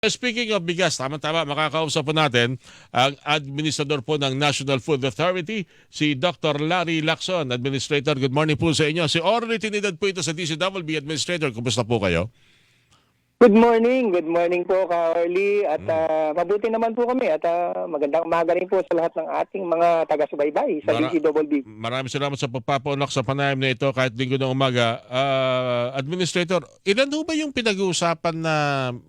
Speaking of bigas, tama-tama, makakausap po natin ang administrador po ng National Food Authority, si Dr. Larry Lacson, Administrator. Good morning po sa inyo. Si Orly Trinidad po ito sa DCWB Administrator. Kumusta po kayo? Good morning po Ka-Orly at mabuti naman po kami at magandang umaga rin po sa lahat ng ating mga taga-subaybay sa DCWB. Maraming salamat sa pagpapaunlak sa panayam na ito kahit linggo ng umaga. Administrator, ilan ho ba yung pinag-uusapan na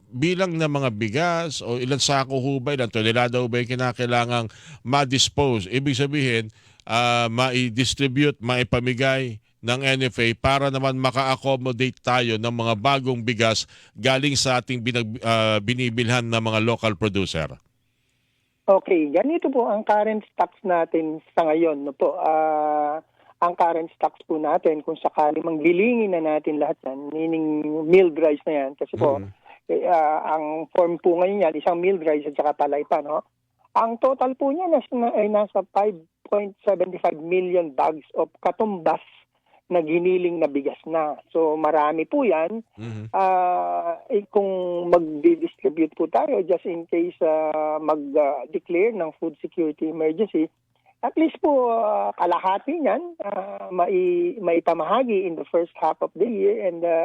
bilang ng mga bigas o ilan sako ho ba, ilan tonelada ho ba yung kinakailangang ma-dispose? Ibig sabihin, ma-distribute, maipamigay ng NFA para naman maka-accommodate tayo ng mga bagong bigas galing sa ating binibilhan ng mga local producer. Okay, ganito po ang current stocks natin sa ngayon. No po, ang current stocks po natin, kung sakali manggilingin na natin lahat yan, meaning milled rice na yan, kasi po, ang form po ngayon yan, isang milled rice at saka palay pa, no? Ang total po niya ay nasa 5.75 million bags of katumbas na giniling na bigas na. So marami po yan. Kung mag-distribute po tayo just in case mag-declare ng food security emergency, at least po kalahati niyan maipamahagi in the first half of the year and the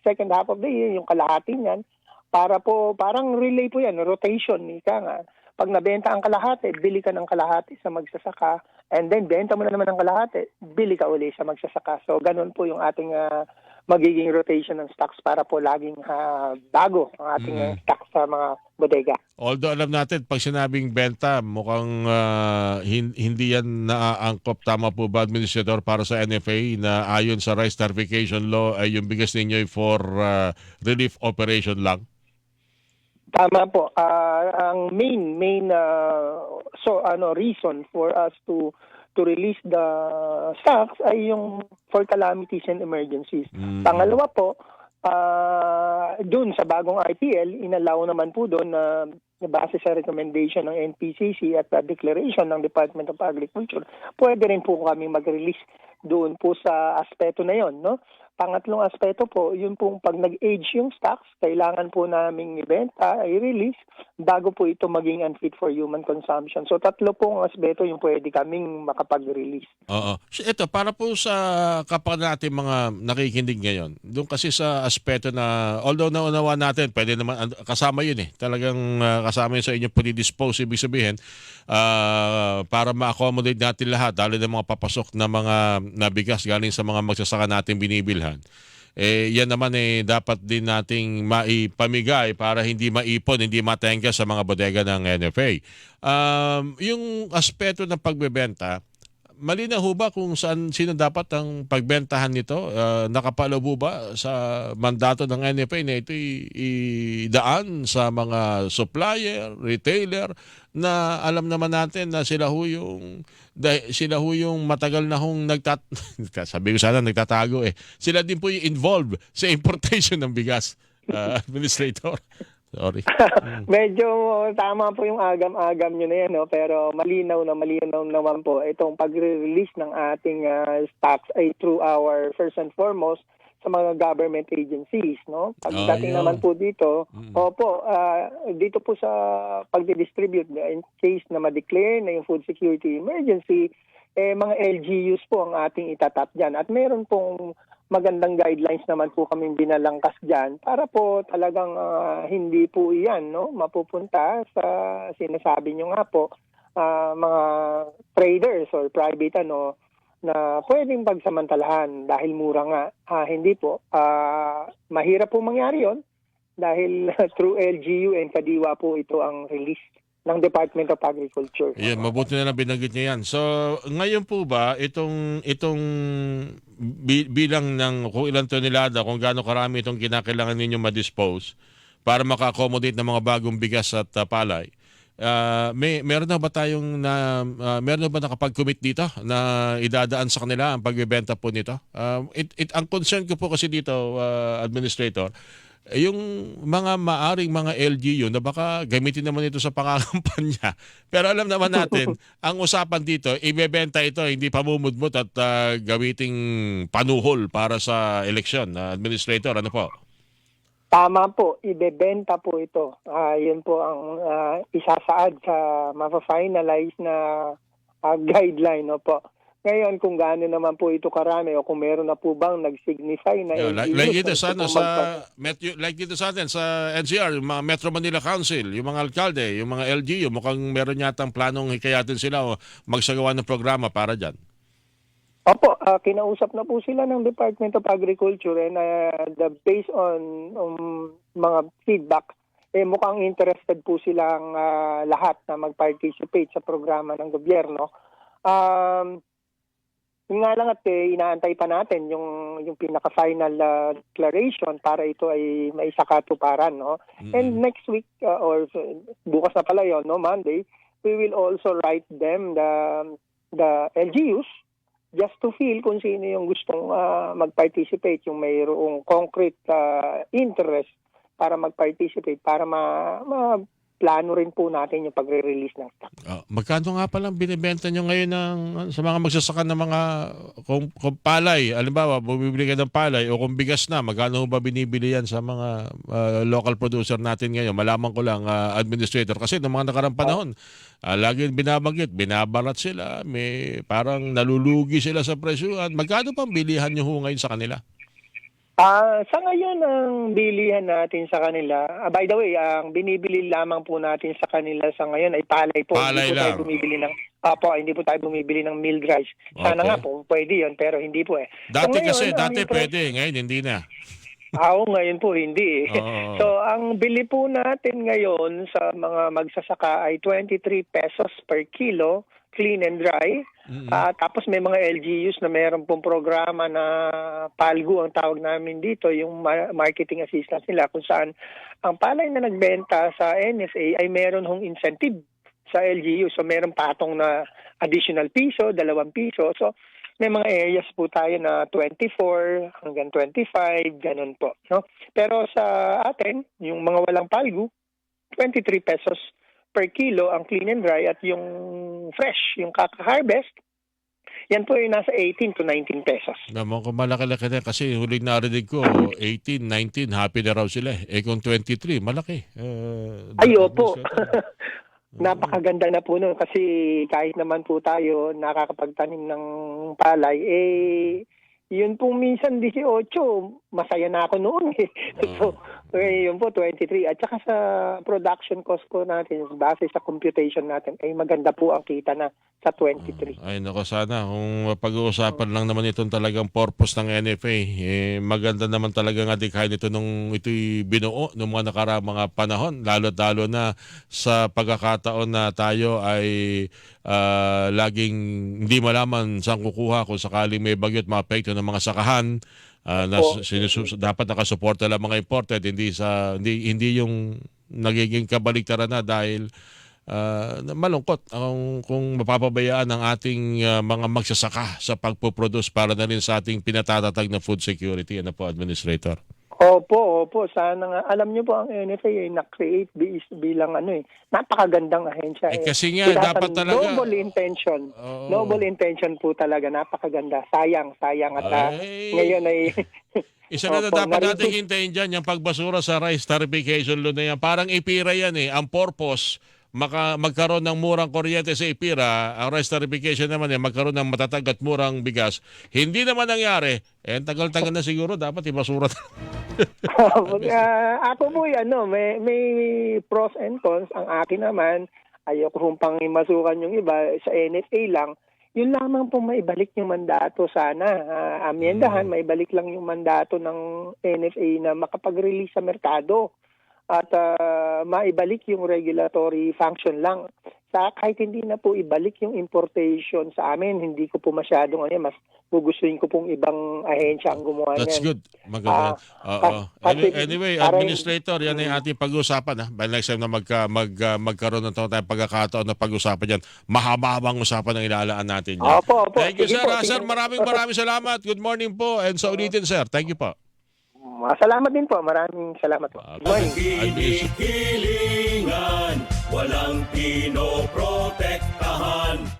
second half of the year, yung kalahati niyan, para po, parang relay po yan, rotation, ika nga. Pag nabenta ang kalahati, bili ka ng kalahati sa magsasaka, and then benta mo na naman ang kalahati, bili ka uli sa magsasaka. So ganun po yung ating magiging rotation ng stocks para po laging bago ang ating stocks sa mga bodega. Although alam natin, pag sinabing benta, mukhang hindi yan naaangkop. Tama po ba, Administrator, para sa NFA na ayon sa Rice Tariffication Law ay yung bigas ninyo for relief operation lang? Tama po. Ang main reason for us to release the stocks ay yung for calamities and emergencies. Pangalawa po, dun sa bagong IPL, inalaw naman po doon na base sa recommendation ng NPCC at the declaration ng Department of Agriculture, pwede rin po kami mag-release doon po sa aspeto na yon, no? Pangatlong aspeto po, yun pong pag nag-age yung stocks, kailangan po naming ibenta, i-release, bago po ito maging unfit for human consumption. So tatlo pong aspeto yung pwede kaming makapag-release. Oo. So, ito, para po sa kapag natin mga nakikinig ngayon, doon kasi sa aspeto na, although naunawa natin, pwede naman, kasama yun eh. Talagang kasama yun sa inyo pag-dispose, ibig sabihin, para ma-accommodate natin lahat, dahil ng mga papasok na mga nabigas galing sa mga magsasaka natin binibilhan. Yan naman dapat din nating maipamigay para hindi maipon, hindi matengga sa mga bodega ng NFA. Yung aspeto ng pagbebenta, malinaw ho ba kung sino dapat ang pagbentahan nito? Nakapaloob ho ba sa mandato ng NFA na ito idaan sa mga supplier, retailer, na alam naman natin na sila ho yung matagal na hong sabi ko sana nagtatago Sila din po yung involved sa importation ng bigas, Administrator. Sorry. Medyo tama po yung agam-agam nyo na yan, no? Pero malinaw naman po itong pag-release ng ating stocks ay through our first and foremost sa mga government agencies, no? Pagdating naman po dito, dito po sa pag-distribute in case na ma-declare na yung food security emergency, mga LGUs po ang ating itatap dyan. At meron pong magandang guidelines naman po kaming binalangkas dyan para po talagang hindi po iyan, no, mapupunta sa sinasabi nyo nga po, mga traders or private na pwedeng pagsamantalahan dahil mura nga. Hindi po. Mahirap po mangyari yon dahil through LGU and Kadiwa po ito ang release ng Department of Agriculture. Yan, mabuti na lang binanggit niya yan. So, ngayon po ba, itong bilang ng kung ilang tonelada, kung gaano karami itong kinakailangan ninyo ma-dispose para maka-accommodate ng mga bagong bigas at palay, meron na ba meron na ba nakapag-commit dito na idadaan sa kanila ang pagbebenta po nito? Ang concern ko po kasi dito, Administrator, yung mga maaring mga LGU na baka gamitin naman ito sa pangangampanya. Pero alam naman natin, ang usapan dito, ibebenta ito, hindi pamumudmot at gawiting panuhol para sa eleksyon. Administrator, ano po? Tama po, ibebenta po ito. Yun po ang isasaad sa mafa-finalize na guideline. Opo. Ngayon, kung gaano naman po ito karami o kung meron na po bang nag-signify na Like dito na sa, ito ano, pong like dito sa atin sa NCR, yung mga Metro Manila Council, yung mga alkalde, yung mga LGU, mukhang meron yatang planong hikayatin sila o magsagawa ng programa para dyan. Opo, kinausap na po sila ng Department of Agriculture and based on mga feedback, mukhang interested po silang lahat na mag-participate sa programa ng gobyerno. Yun nga lang at inaantay pa natin yung pinaka-final declaration para ito ay maisakatuparan, no? Mm-hmm. And next week or bukas na pala yun, no, Monday, we will also write them the LGUs just to feel kung sino yung gustong mag-participate, yung mayroong concrete interest para mag-participate, para plano rin po natin yung pagre-release ng stock. Magkano nga palang binibenta nyo ngayon sa mga magsasaka ng mga kung palay? Alimbawa, bumibili ka ng palay o kung bigas na, magkano ba binibili yan sa mga local producer natin ngayon? Malaman ko lang, administrator. Kasi noong mga nakarang panahon, lagi binabanggit, binabarat sila, may parang nalulugi sila sa presyuhan. Magkano pang bilihan nyo ngayon sa kanila? Sa ngayon, ang bilihan natin sa kanila, by the way, ang binibili lamang po natin sa kanila sa ngayon ay palay po. Palay hindi po lang. tayo bumibili ng hindi po tayo bumibili ng milled rice. Sana nga po, pwede yun, pero hindi po eh. Dati ngayon, kasi, dati pwede, ngayon hindi na. Ngayon po hindi. So, ang bili po natin ngayon sa mga magsasaka ay 23 pesos per kilo, clean and dry. Tapos may mga LGUs na meron pong programa na PALGU ang tawag namin dito, yung marketing assistance nila, kung saan ang palay na nagbenta sa NFA ay meron hong incentive sa LGU. So meron patong na additional piso, 2 piso. So may mga areas po tayo na 24 hanggang 25, ganun po. No? Pero sa atin, yung mga walang PALGU, 23 pesos per kilo ang clean and dry, at yung fresh, yung kaka-harvest, yan po yung nasa 18 to 19 pesos. Naman ko malaki-laki na kasi huling narinig ko, 18, 19, happy na raw sila eh. Kung 23, malaki. Opo. Napakaganda na po nun kasi kahit naman po tayo nakakapagtanim ng palay, yun po minsan 18, masaya na ako noon eh. So, yun po 23. At saka sa production cost po natin, base sa computation natin, ay maganda po ang kita na sa 23. Ay nako, sana kung pag-uusapan lang naman itong talagang purpose ng NFA, maganda naman talaga nga dikhain ito nung ito'y binuo nung mga mga panahon, lalo na sa pagkakataon na tayo ay laging hindi malaman saan kukuha kung sakaling may bagyo at maapekto ng mga sakahan. Dapat nakasuporta lang mga imported, hindi yung nagiging kabaliktaran na dahil malungkot kung mapapabayaan ng ating mga magsasaka sa pagpoproduce para na rin sa ating pinatatatag na food security. Ano po, Administrator? Opo. Sana nga. Alam niyo po, ang NFA ay na-create bilang napakagandang ahensya. Kasi nga, dapat talaga. Noble intention. Noble intention po talaga. Napakaganda. Sayang. At ngayon ay... Isa na dapat natin hintayin dyan, yung pagbasura sa rice tarification loan na yan. Parang ipira yan eh. Ang purpose, magkaroon ng murang kuryente sa ipira, ang rice tarification naman magkaroon ng matatag at murang bigas. Hindi naman nangyari. Tagal-tagal na siguro, dapat ibasura. Ako po may pros and cons. Ang akin naman, ayoko kung pangimasukan yung iba, sa NFA lang, yun lamang po maibalik yung mandato sana. Amyendahan, maibalik lang yung mandato ng NFA na makapag-release sa merkado. At maibalik yung regulatory function lang. Kahit hindi na po ibalik yung importation sa amin, hindi ko po masyadong mas gugustuhin ko pong ibang ahensya ang gumawa niyan. That's good. Maganda. Anyway, Administrator, yan ay ating pag-usapan. By next time na magkaroon ng tayong pagkakataon na pag-usapan yan, mahaba-habang usapan ang ilalaan natin yan. Opo. Thank you, sir. Sir, maraming salamat. Good morning po. And sa ulitin, sir. Thank you po. Salamat din po. Maraming salamat po. Good morning. Hilingan, walang pinoprotektahan.